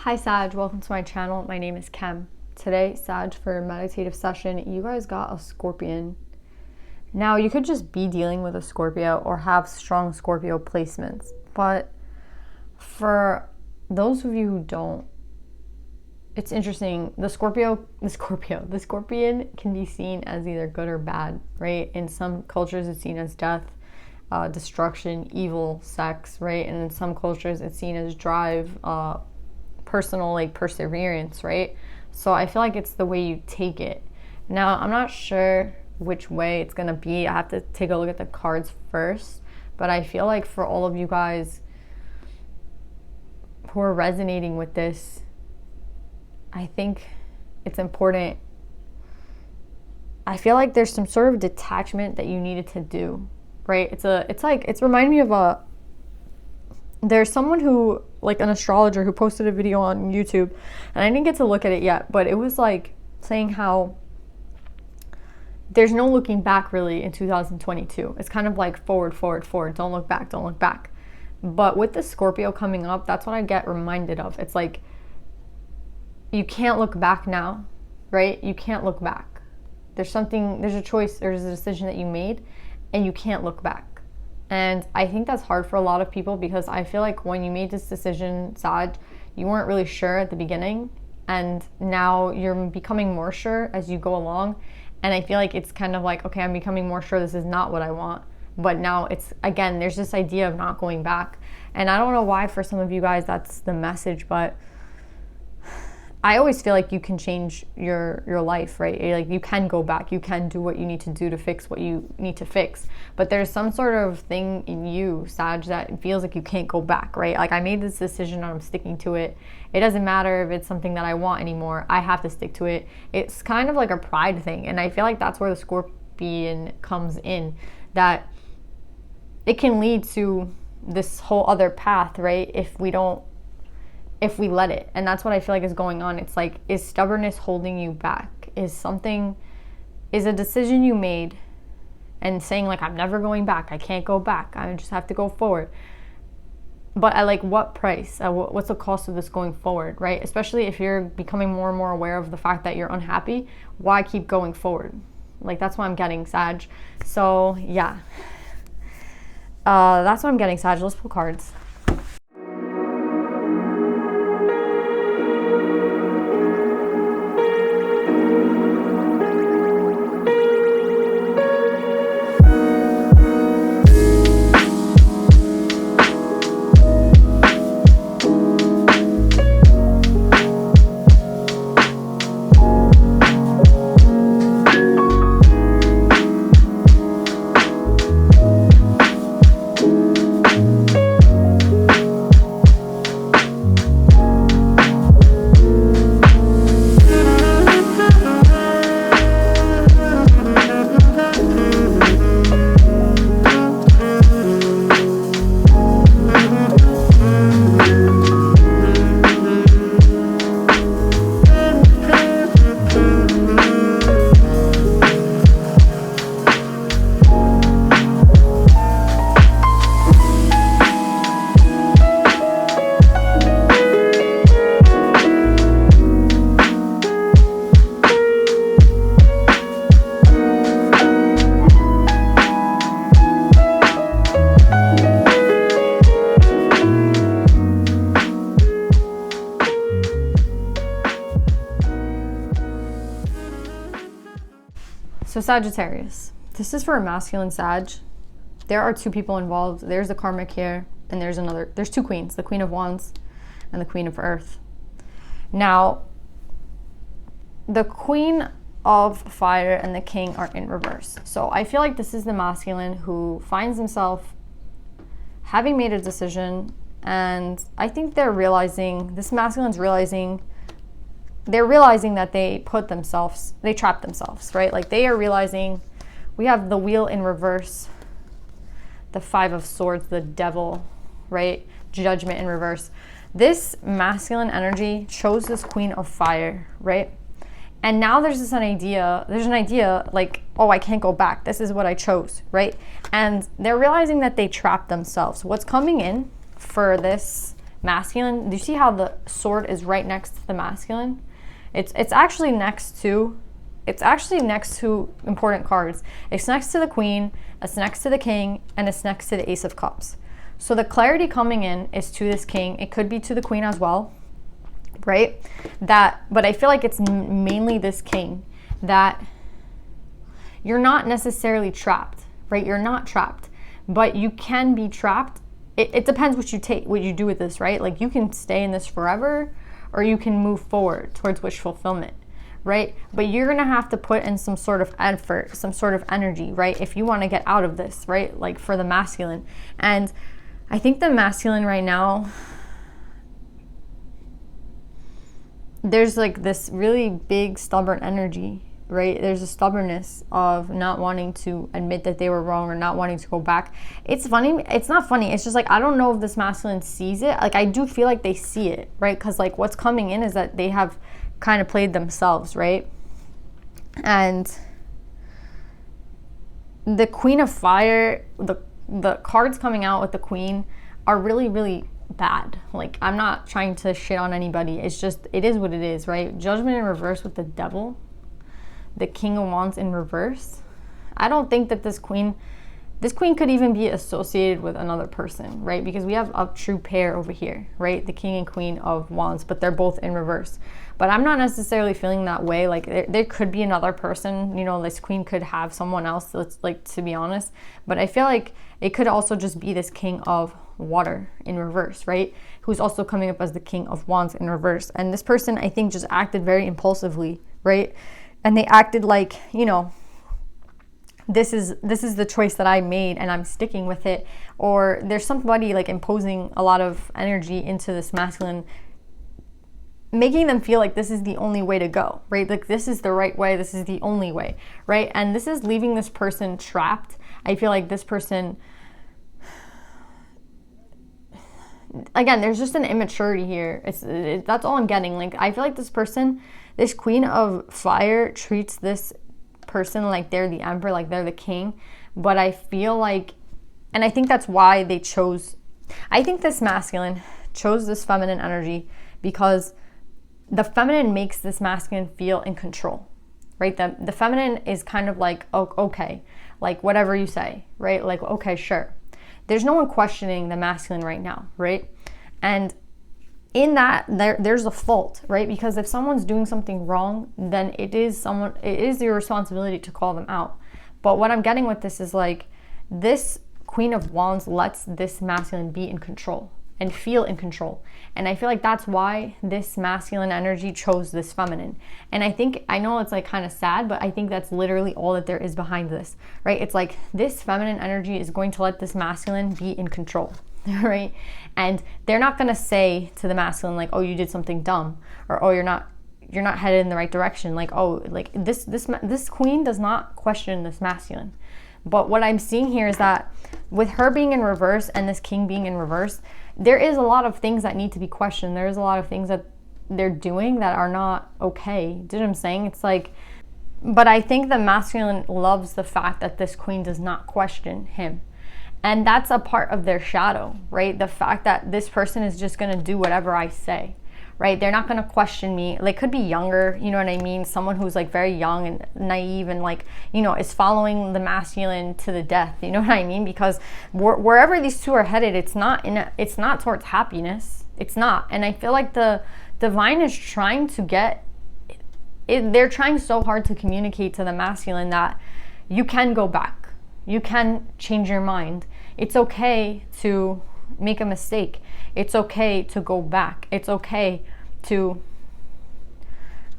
Hi Sag, welcome to my channel. My name is Kem. Today, Sag, for a meditative session, you guys got a Scorpion. Now, you could just be dealing with a Scorpio or have strong Scorpio placements, but for those of you who don't, it's interesting. The Scorpion can be seen as either good or bad, right? In some cultures, it's seen as death, destruction, evil, sex, right? And in some cultures, it's seen as drive, personal, like perseverance, right? So I feel like it's the way you take it. Now, I'm not sure which way it's gonna be. I have to take a look at the cards first, but I feel like for all of you guys who are resonating with this, I think it's important. I feel like there's some sort of detachment that you needed to do, right? It's reminding me of there's someone who, like an astrologer who posted a video on YouTube, and I didn't get to look at it yet, but it was like saying how there's no looking back really in 2022. It's kind of like forward, don't look back, don't look back. But with the Scorpio coming up, that's what I get reminded of. It's like, you can't look back now, right? You can't look back. There's a choice, there's a decision that you made, and you can't look back. And I think that's hard for a lot of people, because I feel like when you made this decision, Sag, you weren't really sure at the beginning, and now you're becoming more sure as you go along. And I feel like it's kind of like, okay, I'm becoming more sure this is not what I want. But now it's, again, there's this idea of not going back. And I don't know why for some of you guys that's the message, but I always feel like you can change your life, right? Like, you can go back, you can do what you need to do to fix what you need to fix. But there's some sort of thing in you, Sag, that feels like you can't go back, right? Like, I made this decision and I'm sticking to it. It doesn't matter if it's something that I want anymore. I have to stick to it. It's kind of like a pride thing. And I feel like that's where the Scorpion comes in, that it can lead to this whole other path, right? If we let it. And that's what I feel like is going on. It's like, is stubbornness holding you back? Is a decision you made and saying like, I'm never going back, I can't go back, I just have to go forward. But at like what price? What's the cost of this going forward, right? Especially if you're becoming more and more aware of the fact that you're unhappy, why keep going forward? Like, that's what I'm getting, Sag. So yeah, that's what I'm getting, Sag. Let's pull cards. So Sagittarius, this is for a masculine Sag. There are two people involved. There's the karmic here, and there's two queens, the Queen of Wands and the Queen of Earth. Now, the Queen of Fire and the King are in reverse. So I feel like this is the masculine who finds himself having made a decision, and I think this masculine's realizing that they trapped themselves, right? Like, they are realizing, we have the Wheel in reverse, the Five of Swords, the Devil, right? Judgment in reverse. This masculine energy chose this Queen of Fire, right? And now there's an idea like, oh, I can't go back. This is what I chose, right? And they're realizing that they trapped themselves. What's coming in for this masculine, do you see how the sword is right next to the masculine? It's actually next to important cards. It's next to the queen, it's next to the king, and it's next to the ace of cups. So the clarity coming in is to this king. It could be to the queen as well, right? But I feel like it's mainly this king, that you're not necessarily trapped, right? You're not trapped, but you can be trapped. It depends what you do with this, right? Like, you can stay in this forever, or you can move forward towards wish fulfillment, right? But you're gonna have to put in some sort of effort, some sort of energy, right? If you want to get out of this, right? Like, for the masculine. And I think the masculine right now, there's like this really big stubborn energy, right? There's a stubbornness of not wanting to admit that they were wrong, or not wanting to go back. It's funny. It's not funny. It's just like, I don't know if this masculine sees it. Like, I do feel like they see it, right? Because like, what's coming in is that they have kind of played themselves, right? And the Queen of Fire, the cards coming out with the queen are really, really bad. Like, I'm not trying to shit on anybody. It's just, it is what it is, right? Judgment in reverse with the devil. The King of Wands in reverse. I don't think that this queen could even be associated with another person, right? Because we have a true pair over here, right? The King and Queen of Wands, but they're both in reverse. But I'm not necessarily feeling that way. Like, there could be another person, you know, this queen could have someone else, like, to be honest. But I feel like it could also just be this King of Water in reverse, right? Who's also coming up as the King of Wands in reverse. And this person, I think, just acted very impulsively, right? And they acted like, you know, this is the choice that I made and I'm sticking with it. Or there's somebody like imposing a lot of energy into this masculine, making them feel like this is the only way to go, right? Like, this is the right way, this is the only way, right? And this is leaving this person trapped. I feel like this person, again, there's just an immaturity here. That's all I'm getting. Like, I feel like this person, this Queen of Fire, treats this person like they're the emperor, like they're the king. But I feel like, and I think that's why I think this masculine chose this feminine energy, because the feminine makes this masculine feel in control, right? The feminine is kind of like, oh, okay, like whatever you say, right? Like, okay, sure. There's no one questioning the masculine right now, right? And in that, there's a fault, right? Because if someone's doing something wrong, then it is your responsibility to call them out. But what I'm getting with this is like, this Queen of Wands lets this masculine be in control and feel in control. And I feel like that's why this masculine energy chose this feminine. And I know it's like kind of sad, but I think that's literally all that there is behind this, right? It's like, this feminine energy is going to let this masculine be in control, right? And they're not going to say to the masculine like, oh, you did something dumb, or oh, you're not headed in the right direction. Like, oh, like this queen does not question this masculine. But what I'm seeing here is that with her being in reverse and this king being in reverse, there is a lot of things that need to be questioned. There is a lot of things that they're doing that are not okay. Do you know what I'm saying? It's like, but I think the masculine loves the fact that this queen does not question him. And that's a part of their shadow, right? The fact that this person is just going to do whatever I say, right? They're not going to question me. They could be younger, you know what I mean? Someone who's like very young and naive and like, you know, is following the masculine to the death, you know what I mean? Because wherever these two are headed, it's not towards happiness. It's not. And I feel like the divine is trying to they're trying so hard to communicate to the masculine that you can go back. You can change your mind. It's okay to make a mistake. It's okay to go back. It's okay to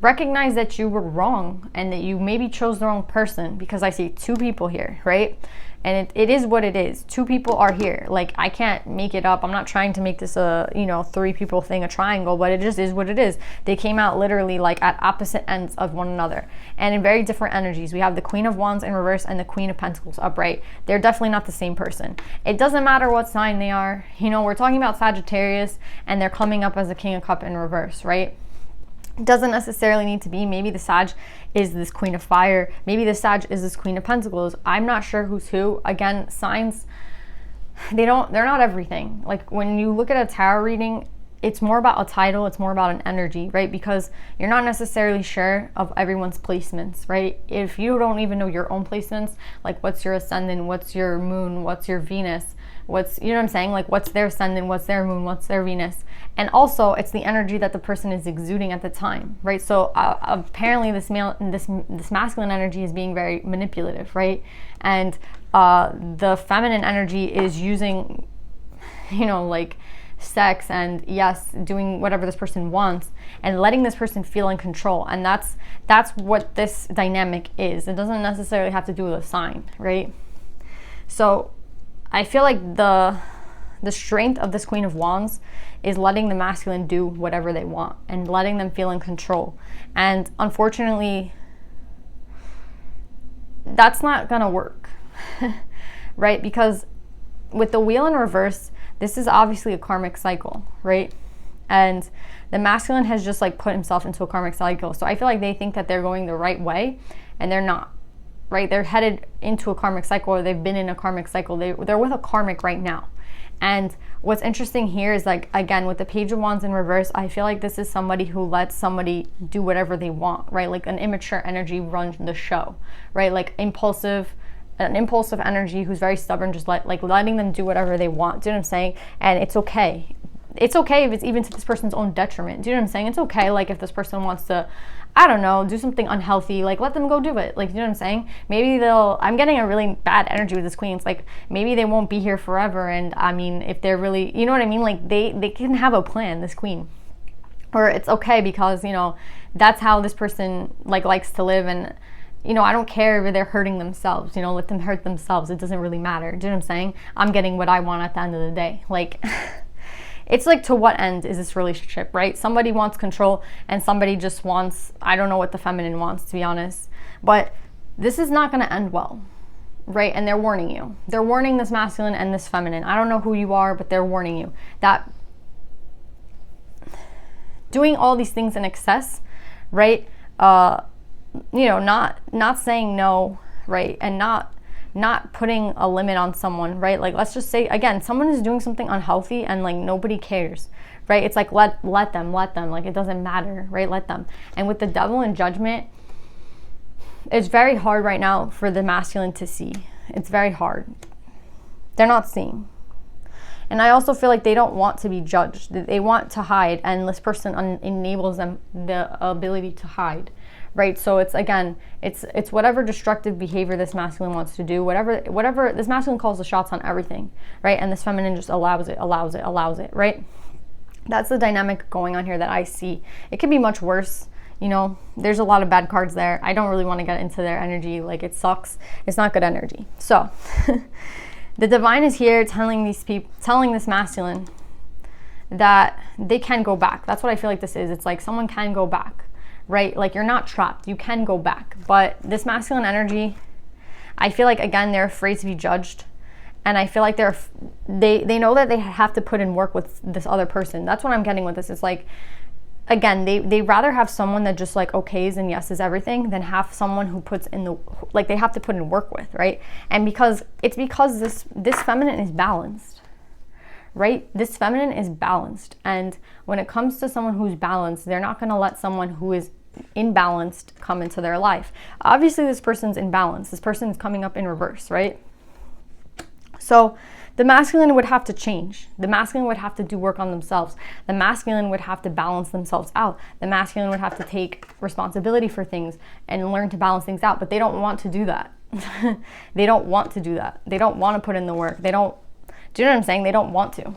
recognize that you were wrong and that you maybe chose the wrong person, because I see two people here, right? And it is what it is. Two people are here. Like, I can't make it up. I'm not trying to make this a, you know, three people thing, a triangle, but it just is what it is. They came out literally like at opposite ends of one another and in very different energies. We have the Queen of Wands in reverse and the Queen of Pentacles upright. They're definitely not the same person. It doesn't matter what sign they are. You know, we're talking about Sagittarius and they're coming up as the King of Cups in reverse, right? Doesn't necessarily need to be. Maybe the Sag is this Queen of Fire. Maybe the Sag is this Queen of Pentacles. I'm not sure who's who. Again, signs, they're not everything. Like, when you look at a tarot reading, it's more about a title, it's more about an energy, right? Because you're not necessarily sure of everyone's placements, right? If you don't even know your own placements, like what's your ascendant, what's your moon, what's your Venus, what's, you know what I'm saying? Like what's their ascendant, what's their moon, what's their Venus. And also it's the energy that the person is exuding at the time, right? So apparently this masculine energy is being very manipulative, right? And the feminine energy is using, you know, like sex and yes, doing whatever this person wants and letting this person feel in control. And that's what this dynamic is. It doesn't necessarily have to do with a sign, right? So I feel like the strength of this Queen of Wands is letting the masculine do whatever they want and letting them feel in control. And unfortunately, that's not gonna work, right? Because with the wheel in reverse, this is obviously a karmic cycle, right? And the masculine has just like put himself into a karmic cycle. So I feel like they think that they're going the right way and they're not, right? They're headed into a karmic cycle, or they've been in a karmic cycle. They're with a karmic right now. And what's interesting here is, like, again, with the Page of Wands in reverse, I feel like this is somebody who lets somebody do whatever they want, right? Like an immature energy runs the show, right? Like an impulsive energy who's very stubborn, just letting them do whatever they want. Do you know what I'm saying? And it's okay. It's okay if it's even to this person's own detriment. Do you know what I'm saying? It's okay, like, if this person wants to, I don't know, do something unhealthy, like, let them go do it. Like, you know what I'm saying? Maybe I'm getting a really bad energy with this queen. It's like, maybe they won't be here forever. And I mean, if they're really, you know what I mean? Like, they can have a plan, this queen. Or it's okay because, you know, that's how this person, like, likes to live. And, you know, I don't care if they're hurting themselves, you know, let them hurt themselves. It doesn't really matter. Do you know what I'm saying? I'm getting what I want at the end of the day. Like, it's like, to what end is this relationship, right? Somebody wants control and somebody just wants, I don't know what the feminine wants, to be honest. But this is not going to end well, right? And they're warning you. They're warning this masculine and this feminine. I don't know who you are, but they're warning you that doing all these things in excess, right? You know, not saying no, right? And not putting a limit on someone, right? Like, let's just say, again, someone is doing something unhealthy and, like, nobody cares, right? It's like, let them, like, it doesn't matter, right? Let them. And with the Devil in Judgment, it's very hard right now for the masculine to see. It's very hard. They're not seeing. And I also feel like they don't want to be judged. They want to hide, and this person enables them the ability to hide, right? So it's, again, it's whatever destructive behavior this masculine wants to do, whatever this masculine calls the shots on everything, right? And this feminine just allows it, right? That's the dynamic going on here that I see. It could be much worse. You know, there's a lot of bad cards there. I don't really want to get into their energy. Like, it sucks. It's not good energy. So the divine is here telling this masculine that they can go back. That's what I feel like this is. It's like someone can go back, right? Like, you're not trapped. You can go back. But this masculine energy, I feel like, again, they're afraid to be judged. And I feel like they know that they have to put in work with this other person. That's what I'm getting with this. It's like, again, they rather have someone that just, like, okays and yeses everything than have someone who puts in the, like, they have to put in work with, right? And because this feminine is balanced, right? This feminine is balanced. And when it comes to someone who's balanced, they're not going to let someone who is imbalanced come into their life. Obviously, this person's imbalanced. This person is coming up in reverse, right? So the masculine would have to change. The masculine would have to do work on themselves. The masculine would have to balance themselves out. The masculine would have to take responsibility for things and learn to balance things out. But they don't want to do that. They don't want to do that. They don't want to put in the work. Do you know what I'm saying? They don't want to.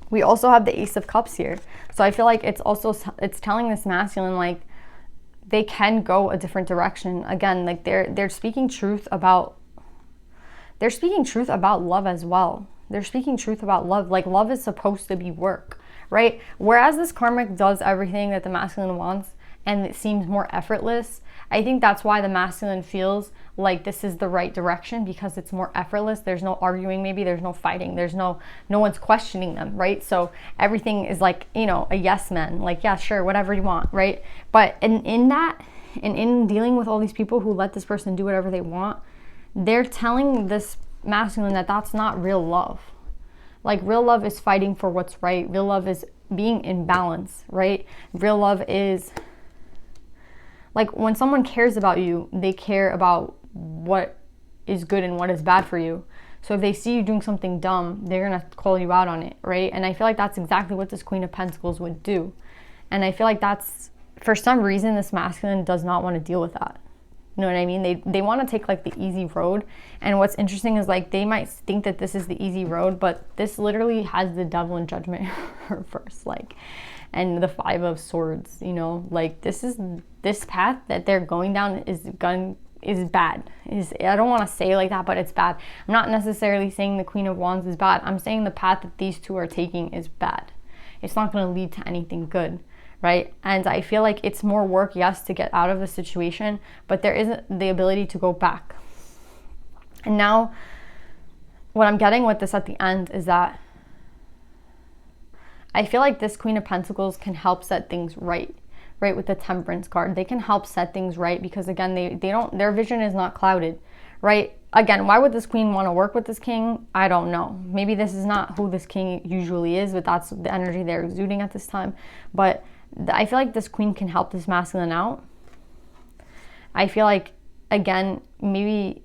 We also have the Ace of Cups here. So I feel like it's telling this masculine, like, they can go a different direction. Again, like, they're speaking truth about love as well. They're speaking truth about love. Like, love is supposed to be work, right? Whereas this karmic does everything that the masculine wants and it seems more effortless, I think that's why the masculine feels like this is the right direction, because it's more effortless. There's no arguing, maybe there's no fighting, there's no one's questioning them, right? So everything is like, you know, a yes man, like, yeah, sure, whatever you want, right? But in dealing with all these people who let this person do whatever they want, they're telling this masculine that that's not real love. Like, real love is fighting for what's right. Real love is being in balance, right? Real love is, like, when someone cares about you, they care about what is good and what is bad for you. So if they see you doing something dumb, they're going to call you out on it, right? And I feel like that's exactly what this Queen of Pentacles would do. And I feel like that's, for some reason, this masculine does not want to deal with that. You know what I mean? They want to take like the easy road. And what's interesting is like they might think that this is the easy road, but this literally has the devil in judgment reversed, like, and the 5 of Swords, you know, like this path that they're going down is bad. I don't want to say like that, but it's bad. I'm not necessarily saying the Queen of Wands is bad. I'm saying the path that these two are taking is bad. It's not going to lead to anything good. Right? And I feel like it's more work, yes, to get out of the situation, but there isn't the ability to go back. And now what I'm getting with this at the end is that I feel like this Queen of Pentacles can help set things right with the Temperance card. They can help set things right because, again, they don't, their vision is not clouded, right? Again, why would this queen want to work with this king? I don't know. Maybe this is not who this king usually is, but that's the energy they're exuding at this time. But I feel like this queen can help this masculine out. I feel like, again, maybe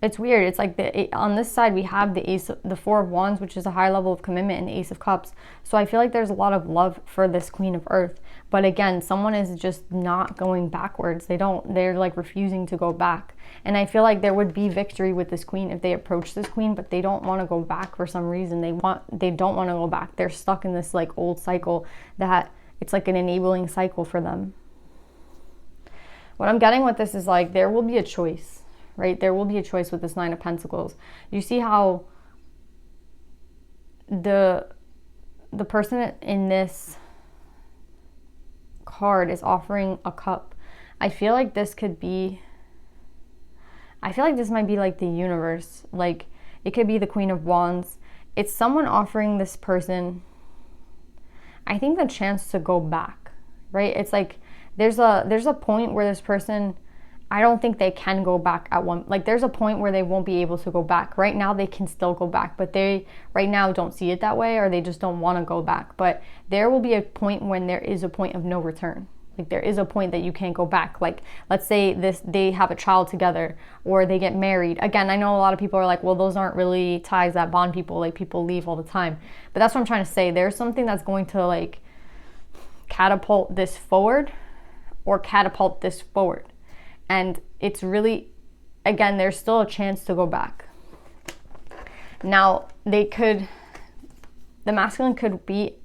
it's weird. It's like on this side we have the 4 of Wands, which is a high level of commitment, and the Ace of Cups. So I feel like there's a lot of love for this Queen of Earth. But again, someone is just not going backwards. They're like refusing to go back. And I feel like there would be victory with this queen if they approach this queen, but they don't want to go back for some reason. They don't want to go back. They're stuck in this like old cycle that it's like an enabling cycle for them. What I'm getting with this is like there will be a choice, right? There will be a choice with this 9 of Pentacles. You see how the person in this card is offering a cup. I feel like this might be like the universe. Like it could be the Queen of Wands. It's someone offering this person, I think, the chance to go back, right? It's like there's a point where this person, I don't think they can go back at one, like there's a point where they won't be able to go back. Right now they can still go back, but they right now don't see it that way, or they just don't want to go back. But there will be a point when there is a point of no return. Like there is a point that you can't go back. Like let's say they have a child together or they get married. Again, I know a lot of people are like, well, those aren't really ties that bond people. Like people leave all the time. But that's what I'm trying to say. There's something that's going to like catapult this forward or catapult this forward. And it's really, again, there's still a chance to go back. Now, the masculine could be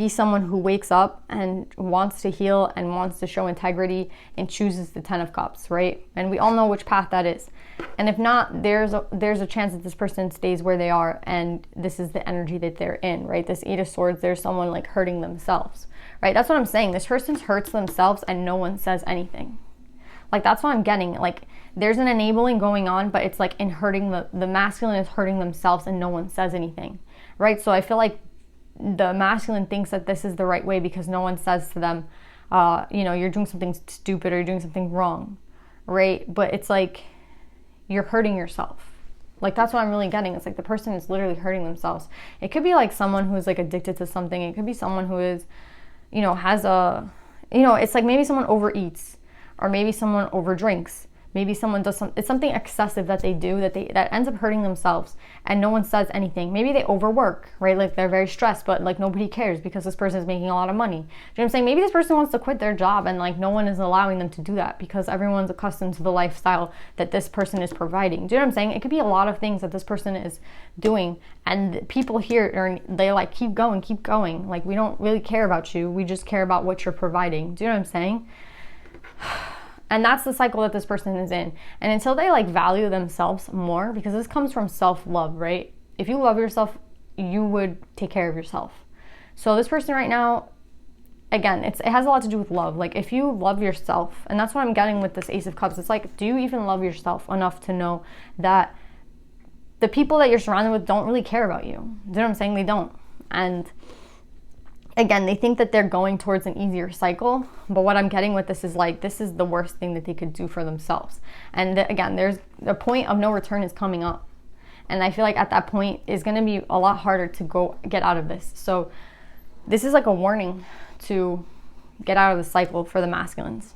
someone who wakes up and wants to heal and wants to show integrity and chooses the 10 of Cups, right? And we all know which path that is. And if not, there's a chance that this person stays where they are and this is the energy that they're in, right? This 8 of Swords, there's someone like hurting themselves, right? That's what I'm saying. This person hurts themselves and no one says anything. Like that's what I'm getting. Like there's an enabling going on, but it's like in hurting the masculine is hurting themselves and no one says anything, right? So I feel like the masculine thinks that this is the right way because no one says to them, you're doing something stupid or you're doing something wrong, right? But it's like you're hurting yourself. Like that's what I'm really getting. It's like the person is literally hurting themselves. It could be like someone who's like addicted to something. It could be someone who is, has it's like maybe someone overeats. Or maybe someone overdrinks. Maybe someone does it's something excessive that they do that ends up hurting themselves and no one says anything. Maybe they overwork, right? Like they're very stressed, but like nobody cares because this person is making a lot of money. Do you know what I'm saying? Maybe this person wants to quit their job and like no one is allowing them to do that because everyone's accustomed to the lifestyle that this person is providing. Do you know what I'm saying? It could be a lot of things that this person is doing and people here they like keep going. Like we don't really care about you. We just care about what you're providing. Do you know what I'm saying? And that's the cycle that this person is in. And until they like value themselves more, because this comes from self-love, right? If you love yourself, you would take care of yourself. So this person right now, again, it has a lot to do with love. Like if you love yourself, and that's what I'm getting with this Ace of Cups. It's like, do you even love yourself enough to know that the people that you're surrounded with don't really care about you? Do you know what I'm saying? They don't. And again, they think that they're going towards an easier cycle, but what I'm getting with this is like, this is the worst thing that they could do for themselves. And again, there's the point of no return is coming up. And I feel like at that point is going to be a lot harder to go get out of this. So this is like a warning to get out of the cycle for the masculines.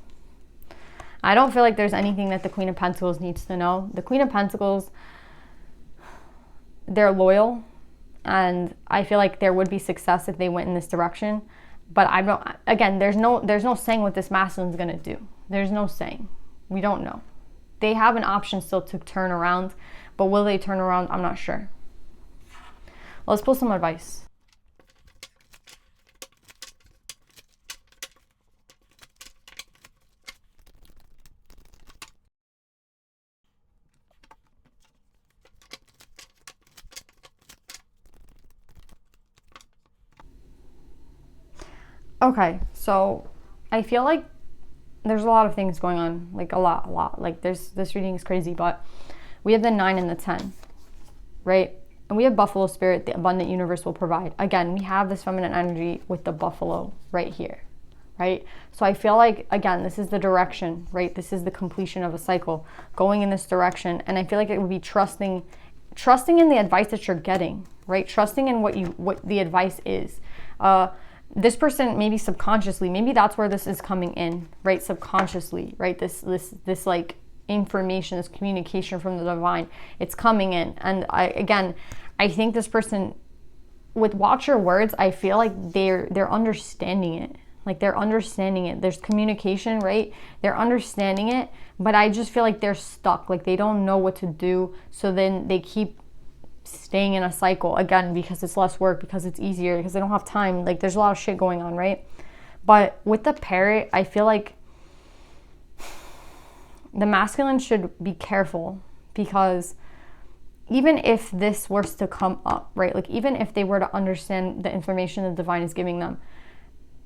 I don't feel like there's anything that the Queen of Pentacles needs to know. The Queen of Pentacles, they're loyal, and I feel like there would be success if they went in this direction. But I don't, again, there's no saying what this masculine's going to do. There's no saying. We don't know. They have an option still to turn around, but will they turn around? I'm not sure. Let's pull some advice. Okay, so I feel like there's a lot of things going on, like a lot. Like this reading is crazy, but we have the 9 and the 10, right? And we have Buffalo Spirit, the abundant universe will provide. Again, we have this feminine energy with the buffalo right here, right? So I feel like, again, this is the direction, right? This is the completion of a cycle, going in this direction. And I feel like it would be trusting in the advice that you're getting, right? Trusting in what the advice is. This person, maybe subconsciously, maybe that's where this is coming in, right? Subconsciously, right? This like information, this communication from the divine, it's coming in. And I think this person, with watch your words, I feel like they're understanding it. Like they're understanding it. There's communication, right? They're understanding it, but I just feel like they're stuck. Like they don't know what to do. So then they keep staying in a cycle, again, because it's less work, because it's easier, because they don't have time. Like there's a lot of shit going on, right? But with the parrot, I feel like the masculine should be careful, because even if this were to come up, right? Like even if they were to understand the information the divine is giving them,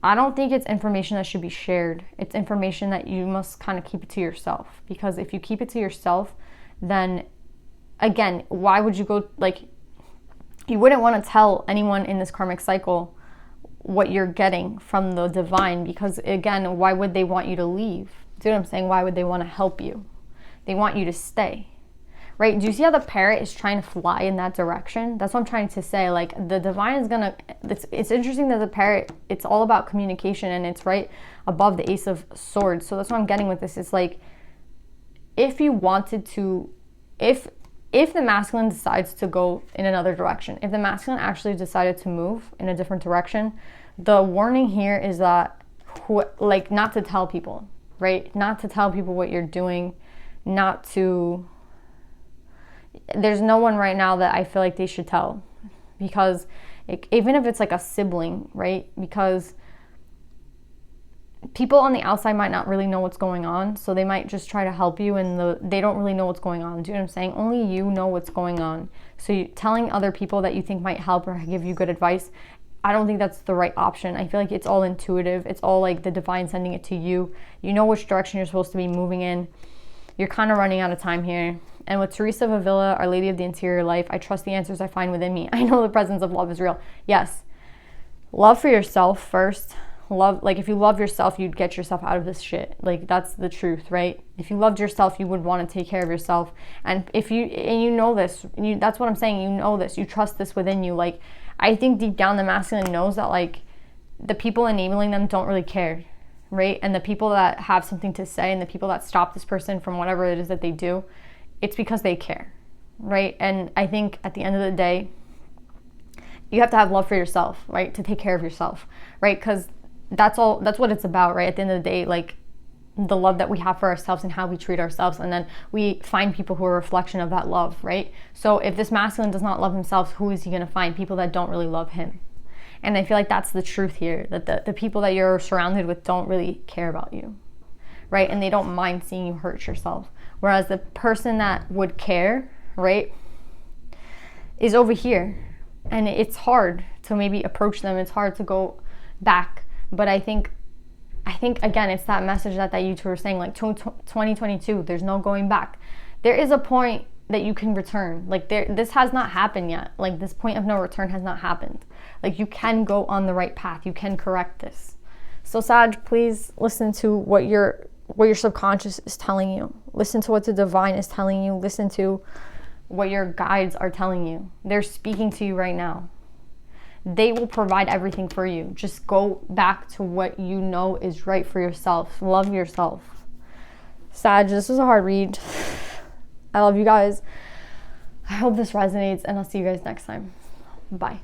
I don't think it's information that should be shared. It's information that you must kind of keep it to yourself, because if you keep it to yourself, then again, why would you go, like, you wouldn't want to tell anyone in this karmic cycle what you're getting from the divine, because again, why would they want you to leave? Do you know what I'm saying? Why would they want to help you? They want you to stay, right? Do you see how the parrot is trying to fly in that direction? That's what I'm trying to say. Like the divine is gonna, it's interesting that the parrot, it's all about communication, and it's right above the Ace of Swords. So that's what I'm getting with this. It's like, if you wanted to, if the masculine decides to go in another direction, if the masculine actually decided to move in a different direction, the warning here is that, like, not to tell people, right? Not to tell people what you're doing, not to, there's no one right now that I feel like they should tell, because even if it's like a sibling, right? Because people on the outside might not really know what's going on, so they might just try to help you, and they don't really know what's going on. Do you know what I'm saying? Only you know what's going on. So telling other people that you think might help or give you good advice, I don't think that's the right option. I feel like it's all intuitive. It's all like the divine sending it to you. You know which direction you're supposed to be moving in. You're kind of running out of time here. And with Teresa of Avila, Our Lady of the Interior Life, I trust the answers I find within me. I know the presence of love is real. Yes. Love for yourself first. Love, like if you love yourself, you'd get yourself out of this shit. Like that's the truth, right? If you loved yourself, you would want to take care of yourself. And you know this, that's what I'm saying, you know this, you trust this within you. Like I think deep down the masculine knows that like the people enabling them don't really care, right? And the people that have something to say, and the people that stop this person from whatever it is that they do, it's because they care, right? And I think at the end of the day, you have to have love for yourself, right? To take care of yourself, right? Because that's what it's about, right? At the end of the day, like the love that we have for ourselves and how we treat ourselves, and then we find people who are a reflection of that love, right? So if this masculine does not love himself, who is he going to find? People that don't really love him. And I feel like that's the truth here, that the people that you're surrounded with don't really care about you, right? And they don't mind seeing you hurt yourself. Whereas the person that would care, right, is over here. And it's hard to maybe approach them. It's hard to go back. But I think again, it's that message that you two are saying, like 2022, there's no going back. There is a point that you can return. Like this has not happened yet. Like this point of no return has not happened. Like you can go on the right path. You can correct this. So Sag, please listen to what your subconscious is telling you. Listen to what the divine is telling you. Listen to what your guides are telling you. They're speaking to you right now. They will provide everything for you. Just go back to what you know is right for yourself. Love yourself. Sag, this was a hard read. I love you guys. I hope this resonates, and I'll see you guys next time. Bye.